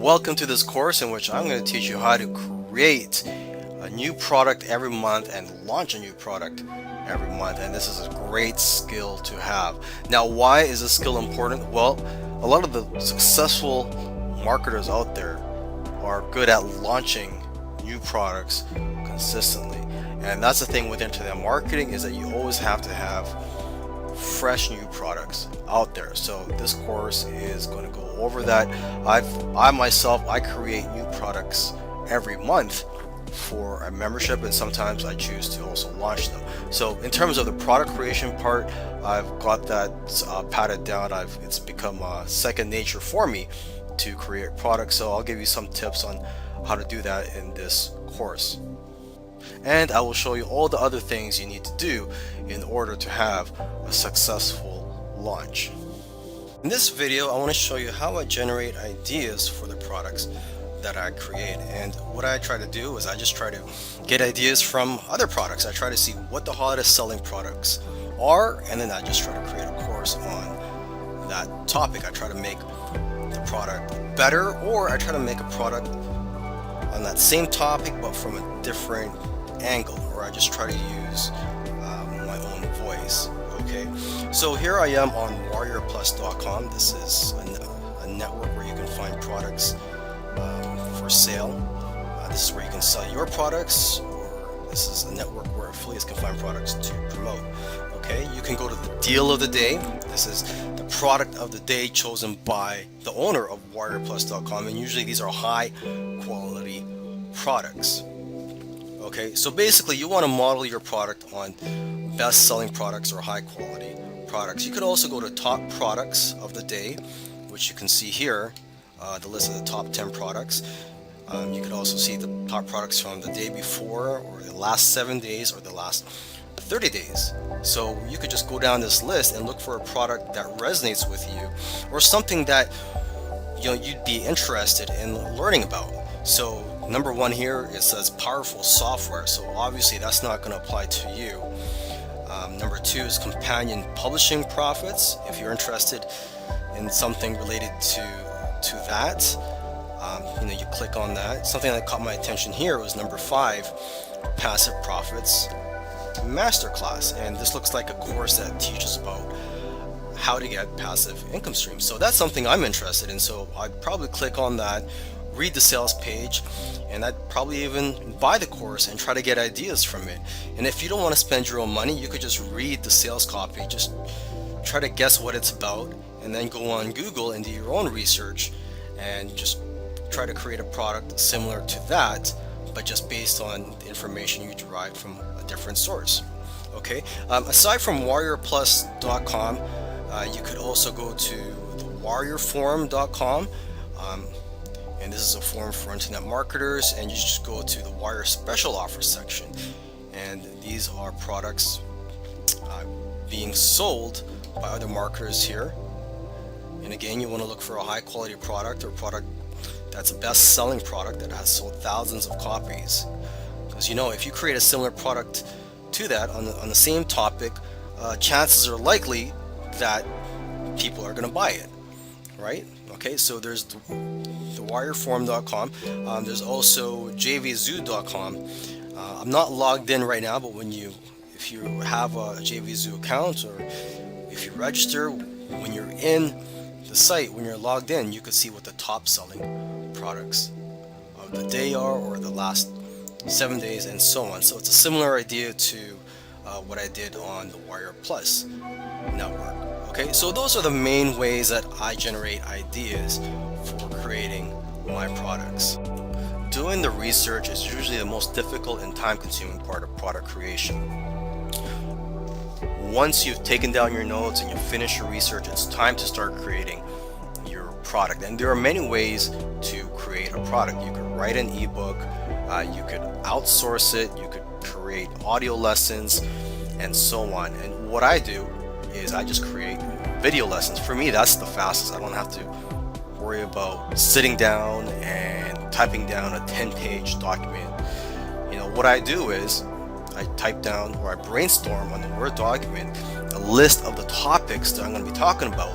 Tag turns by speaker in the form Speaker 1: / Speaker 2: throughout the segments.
Speaker 1: Welcome to this course in which I'm going to teach you how to create a new product every month and launch a new product every month. And this is a great skill to have. Now, why is this skill important? Well, a lot of the successful marketers out there are good at launching new products consistently. And that's the thing with internet marketing, is that you always have to have fresh new products out there. So this course is going to go over that. I create new products every month for a membership, and sometimes I choose to also launch them. So in terms of the product creation part, I've got that patted down. It's become second nature for me to create products. So I'll give you some tips on how to do that in this course. And I will show you all the other things you need to do in order to have a successful launch. In this video, I want to show you how I generate ideas for the products that I create. And what I try to do is I just try to get ideas from other products. I try to see what the hottest selling products are, and then I just try to create a course on that topic. I try to make the product better, or I try to make a product on that same topic but from a different angle, or I just try to use my own voice. Okay, so here I am on warriorplus.com. This is a network where you can find products for sale. This is where you can sell your products, or this is a network where affiliates can find products to promote. Okay, you can go to the deal of the day. This is the product of the day chosen by the owner of warriorplus.com, and usually these are high quality products. Okay, so basically you want to model your product on best selling products or high quality products. You could also go to top products of the day, which you can see here, the list of the top 10 products. You could also see the top products from the day before, or the last 7 days, or the last 30 days. So you could just go down this list and look for a product that resonates with you, or something that you'd be interested in learning about. So number one here, it says powerful software, so obviously that's not going to apply to you. Number two is companion publishing profits. If you're interested in something related to that, you click on that. Something that caught my attention here was number 5, passive profits masterclass, and this looks like a course that teaches about how to get passive income streams. So that's something I'm interested in, so I'd probably click on that, read the sales page, and I'd probably even buy the course and try to get ideas from it. And if you don't want to spend your own money, you could just read the sales copy, just try to guess what it's about, and then go on Google and do your own research and just try to create a product similar to that, but just based on the information you derived from a different source. Okay, aside from warriorplus.com, you could also go to the warriorforum.com. And this is a forum for internet marketers, and you just go to the Warrior Special Offers section, and these are products being sold by other marketers here. And again, you want to look for a high quality product, or a product that's a best selling product that has sold thousands of copies, because if you create a similar product to that on the same topic, chances are likely that people are going to buy it, right? Okay, so there's the warriorforum.com. There's also jvzoo.com. I'm not logged in right now, but if you have a JVZoo account, or if you register, when you're in the site, when you're logged in, you could see what the top selling products of the day are, or the last 7 days, and so on. So it's a similar idea to what I did on the Warrior Plus network. Okay, so those are the main ways that I generate ideas for creating my products. Doing the research is usually the most difficult and time-consuming part of product creation. Once you've taken down your notes and you've finished your research, it's time to start creating your product. And there are many ways to create a product. You could write an ebook, you could outsource it, you could create audio lessons, and so on. And what I do is I just create video lessons. For me, that's the fastest. I don't have to worry about sitting down and typing down a 10-page document. What I do is I type down, or I brainstorm on the Word document, a list of the topics that I'm going to be talking about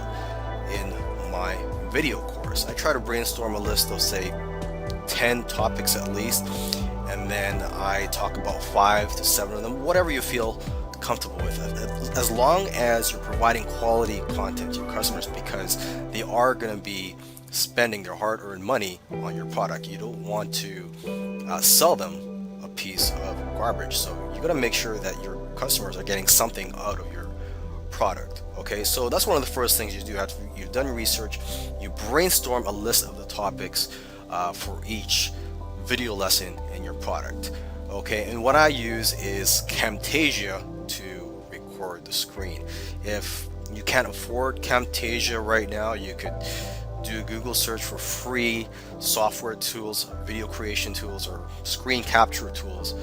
Speaker 1: in my video course. course. I try to brainstorm a list of, say, 10 topics at least, and then I talk about 5 to 7 of them, whatever you feel comfortable with, as long as you're providing quality content to your customers, because they are going to be spending their hard-earned money on your product. You don't want to sell them a piece of garbage, so you got to make sure that your customers are getting something out of your product. Okay, so that's one of the first things you do after you've done research. You brainstorm a list of the topics for each video lesson in your product. Okay, and what I use is Camtasia to record the screen. If you can't afford Camtasia right now, you could do a Google search for free software tools, video creation tools, or screen capture tools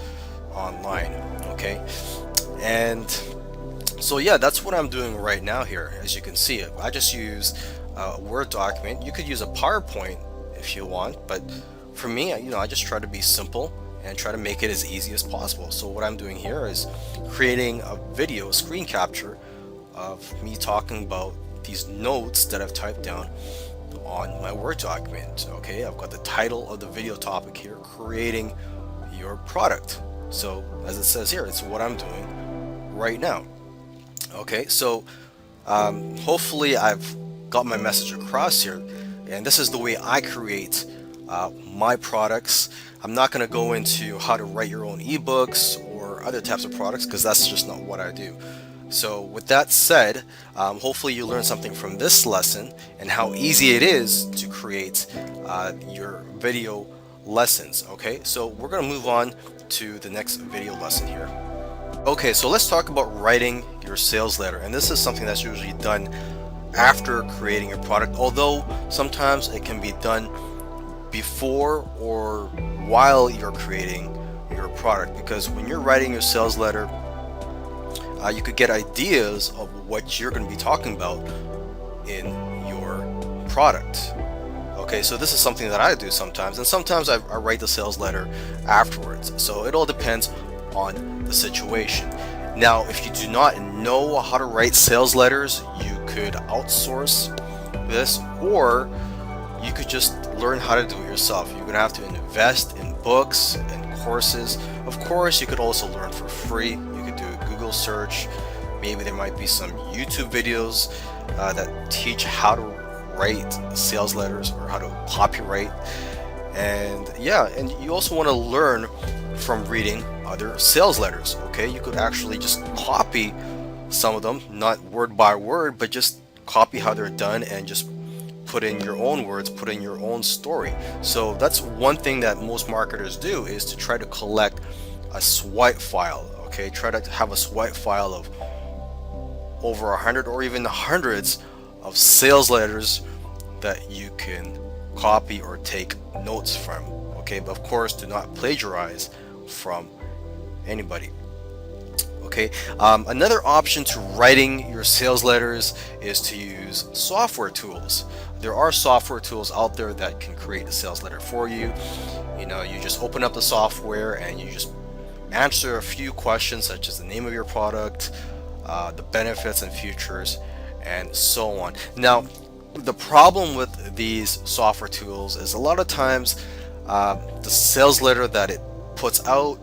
Speaker 1: online. Okay, and so yeah, that's what I'm doing right now here. As you can see, I just use a Word document. You could use a PowerPoint if you want, but for me, I just try to be simple and try to make it as easy as possible. So what I'm doing here is creating a video screen capture of me talking about these notes that I've typed down on my Word document. Okay, I've got the title of the video topic here, creating your product. So as it says here, it's what I'm doing right now. Okay, so hopefully I've got my message across here, and this is the way I create my products. I'm not going to go into how to write your own ebooks or other types of products, because that's just not what I do. So with that said, hopefully you learned something from this lesson and how easy it is to create your video lessons. Okay, so we're going to move on to the next video lesson here. Okay, so let's talk about writing your sales letter, and this is something that's usually done after creating your product, although sometimes it can be done before or while you're creating your product, because when you're writing your sales letter, you could get ideas of what you're going to be talking about in your product. Okay, so this is something that I do sometimes, and sometimes I write the sales letter afterwards. So it all depends on the situation. Now, if you do not know how to write sales letters, you could outsource this, or you could just learn how to do it yourself. You're going to have to invest in books and courses. Of course, you could also learn for free. You could do a Google search. Maybe there might be some YouTube videos that teach how to write sales letters or how to copyright. And yeah, and you also want to learn from reading other sales letters. Okay, you could actually just copy some of them, not word by word, but just copy how they're done and just put in your own words, put in your own story. So that's one thing that most marketers do, is to try to collect a swipe file. Okay, try to have a swipe file of over 100 or even hundreds of sales letters that you can copy or take notes from. Okay, but of course, do not plagiarize from anybody. Okay, another option to writing your sales letters is to use software tools. There are software tools out there that can create a sales letter for you. You know, you just open up the software and you just answer a few questions, such as the name of your product, the benefits and features, and so on. Now, the problem with these software tools is a lot of times the sales letter that it puts out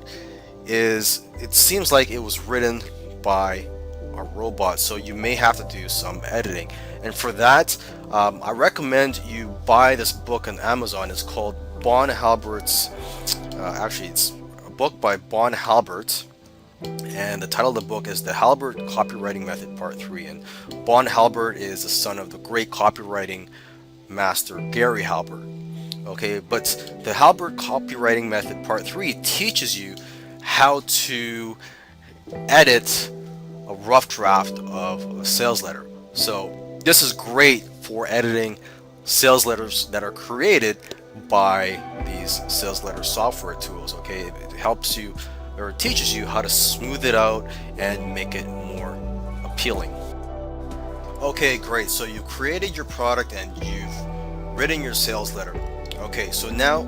Speaker 1: it seems like it was written by a robot, so you may have to do some editing. And for that, I recommend you buy this book on Amazon. It's called Bon Halbert's, actually it's a book by Bon Halbert, and the title of the book is The Halbert Copywriting Method Part 3. And Bon Halbert is the son of the great copywriting master Gary Halbert. Okay, but the Halbert Copywriting Method Part 3 teaches you how to edit a rough draft of a sales letter. So this is great for editing sales letters that are created by these sales letter software tools. Okay, it helps you, or it teaches you how to smooth it out and make it more appealing. Okay, great. So you created your product and you've written your sales letter. Okay, so now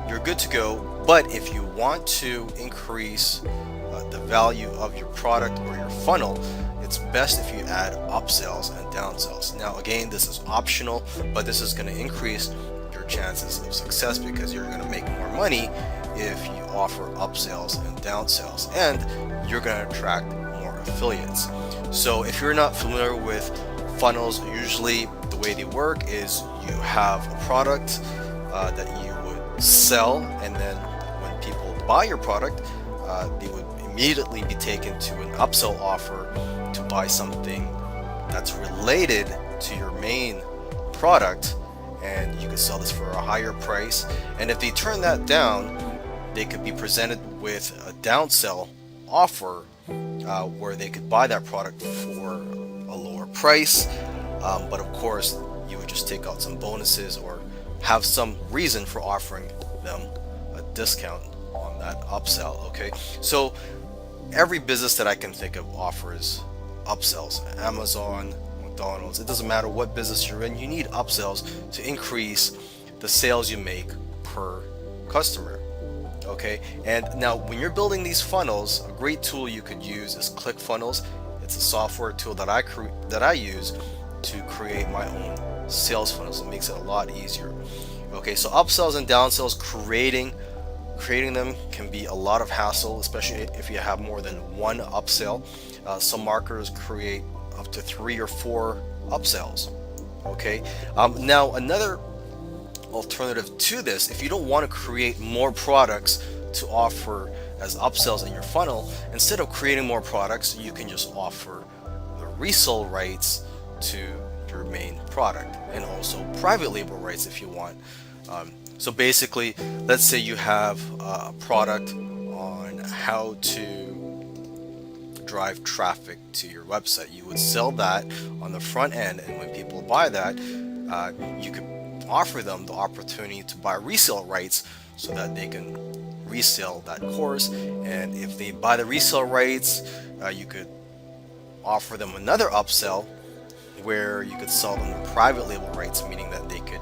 Speaker 1: you're good to go. But if you want to increase the value of your product or your funnel, it's best if you add upsells and downsells. Now again, this is optional, but this is going to increase your chances of success because you're going to make more money if you offer upsells and downsells, and you're going to attract more affiliates. So if you're not familiar with funnels, usually the way they work is you have a product that you would sell, and then when people buy your product, they would immediately be taken to an upsell offer to buy something that's related to your main product, and you could sell this for a higher price. And if they turn that down, they could be presented with a downsell offer where they could buy that product for a lower price, but of course you would just take out some bonuses or have some reason for offering them a discount on that upsell. Okay, so every business that I can think of offers upsells. Amazon, McDonald's, it doesn't matter what business you're in, you need upsells to increase the sales you make per customer. Okay, and now when you're building these funnels, a great tool you could use is ClickFunnels. It's a software tool that I use to create my own sales funnels. It makes it a lot easier. Okay, so upsells and downsells, creating them can be a lot of hassle, especially if you have more than one upsell. Some marketers create up to 3 or 4 upsells. Okay, now another alternative to this, if you don't want to create more products to offer as upsells in your funnel, instead of creating more products, you can just offer the resale rights to your main product, and also private label rights if you want. So basically, let's say you have a product on how to drive traffic to your website. You would sell that on the front end, and when people buy that, you could offer them the opportunity to buy resale rights so that they can resell that course. And if they buy the resale rights, you could offer them another upsell where you could sell them the private label rights, meaning that they could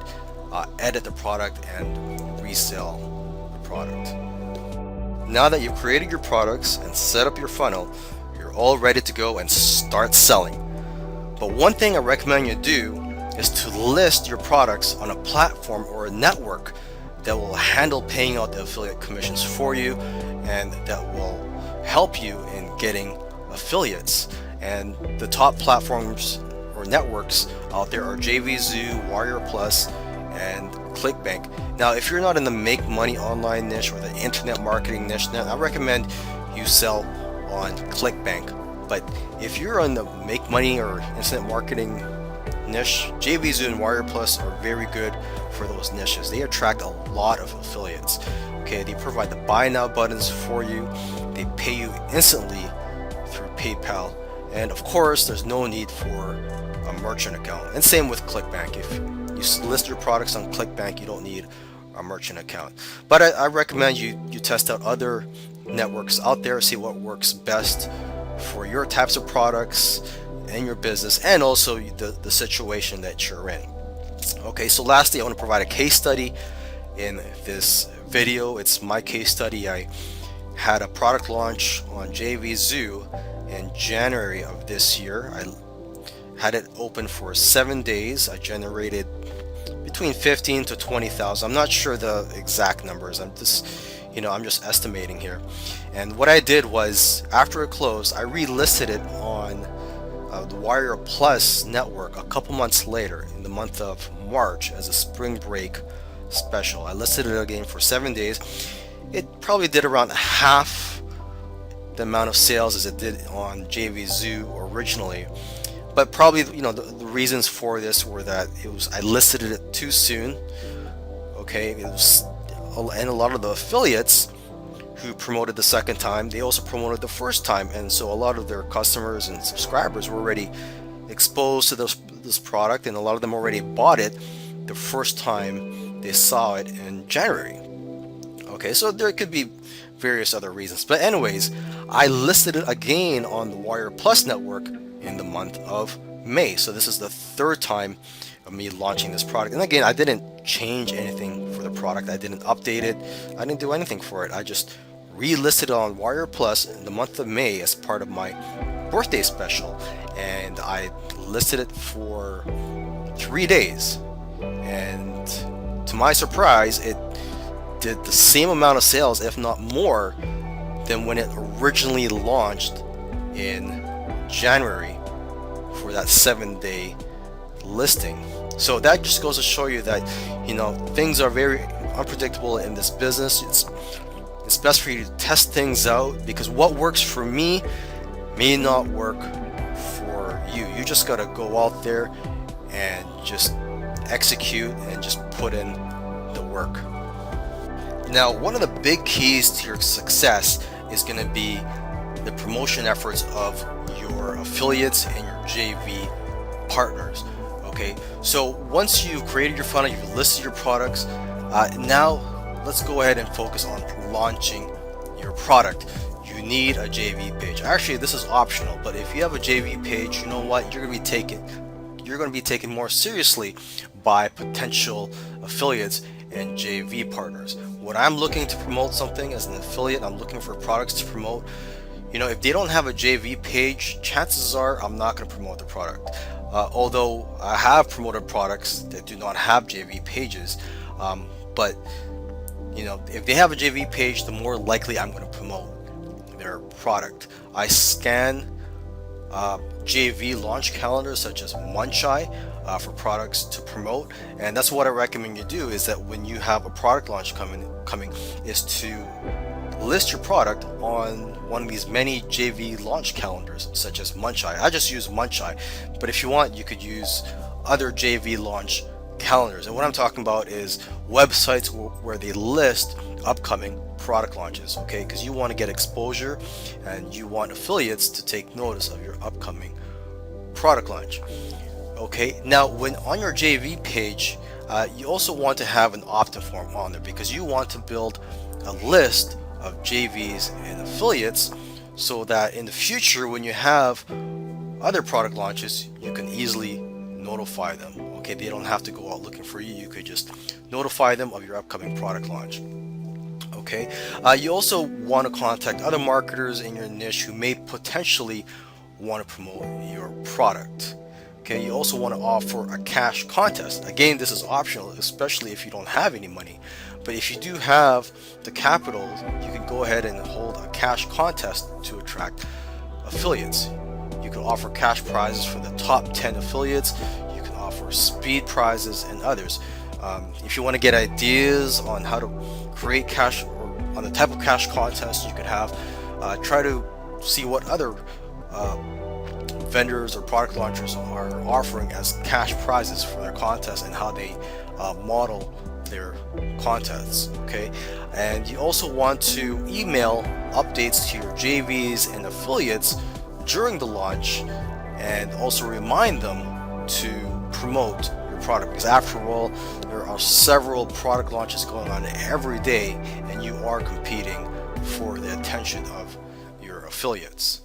Speaker 1: edit the product and resell the product. Now that you've created your products and set up your funnel, you're all ready to go and start selling. But one thing I recommend you do is to list your products on a platform or a network that will handle paying out the affiliate commissions for you, and that will help you in getting affiliates. And the top platforms or networks out there are JVZoo, Warrior Plus, and ClickBank. Now, if you're not in the make money online niche or the internet marketing niche, then I recommend you sell on ClickBank. But if you're on the make money or internet marketing niche, JVZoo and Warrior Plus are very good for those niches. They attract a lot of affiliates. Okay, they provide the buy now buttons for you. They pay you instantly through PayPal, and of course, there's no need for a merchant account. And same with ClickBank. If you list your products on ClickBank, you don't need a merchant account. But I recommend you test out other networks out there, see what works best for your types of products and your business, and also the situation that you're in. Okay, so lastly, I want to provide a case study in this video. It's my case study. I had a product launch on JVZoo in January of this year. I had it open for 7 days. I generated between 15 to 20,000. I'm not sure the exact numbers. I'm just estimating here. And what I did was, after it closed, I relisted it on the Warrior Plus network a couple months later, in the month of March, as a spring break special. I listed it again for 7 days. It probably did around half the amount of sales as it did on JVZoo originally. But probably, the reasons for this were that I listed it too soon. Okay, and a lot of the affiliates who promoted the second time, they also promoted the first time, and so a lot of their customers and subscribers were already exposed to this product, and a lot of them already bought it the first time they saw it in January. Okay, so there could be various other reasons, but anyways, I listed it again on the Warrior Plus network in the month of May. So this is the third time of me launching this product, and again, I didn't change anything for the product. I didn't update it. I didn't do anything for it. I just relisted it on Warrior Plus in the month of May as part of my birthday special, and I listed it for 3 days, and to my surprise, it did the same amount of sales, if not more, than when it originally launched in January for that 7-day listing. So that just goes to show you that, you know, things are very unpredictable in this business. It's best for you to test things out, because what works for me may not work for you. You just got to go out there and just execute and just put in the work. Now, one of the big keys to your success is going to be the promotion efforts of your affiliates and your JV partners. Okay, so once you've created your funnel, you've listed your products, now let's go ahead and focus on launching your product. You need a JV page. Actually, this is optional, but if you have a JV page, you know what, you're going to be taken more seriously by potential affiliates and JV partners. When I'm looking to promote something as an affiliate, I'm looking for products to promote. You know, if they don't have a JV page, chances are I'm not going to promote the product. Although I have promoted products that do not have JV pages, but you know, if they have a JV page, the more likely I'm going to promote their product. I scan JV launch calendars such as Muncheye for products to promote, and that's what I recommend you do, is that when you have a product launch coming is to list your product on one of these many JV launch calendars such as Muncheye. I just use Muncheye, but if you want, you could use other JV launch calendars. And what I'm talking about is websites where they list upcoming product launches, okay? Because you want to get exposure and you want affiliates to take notice of your upcoming product launch. Okay, now when on your JV page, you also want to have an opt-in form on there, because you want to build a list of JVs and affiliates so that in the future, when you have other product launches, you can easily notify them. Okay, they don't have to go out looking for you. You could just notify them of your upcoming product launch. Okay, you also want to contact other marketers in your niche who may potentially want to promote your product. Okay, you also want to offer a cash contest. Again, this is optional, especially if you don't have any money. But if you do have the capital, you can go ahead and hold a cash contest to attract affiliates. You can offer cash prizes for the top 10 affiliates. You can offer speed prizes and others. If you want to get ideas on how to create cash, or on the type of cash contest you could have, try to see what other vendors or product launchers are offering as cash prizes for their contests and how they model their contests. Okay, and you also want to email updates to your JVs and affiliates during the launch, and also remind them to promote your product, because after all, there are several product launches going on every day, and you are competing for the attention of your affiliates.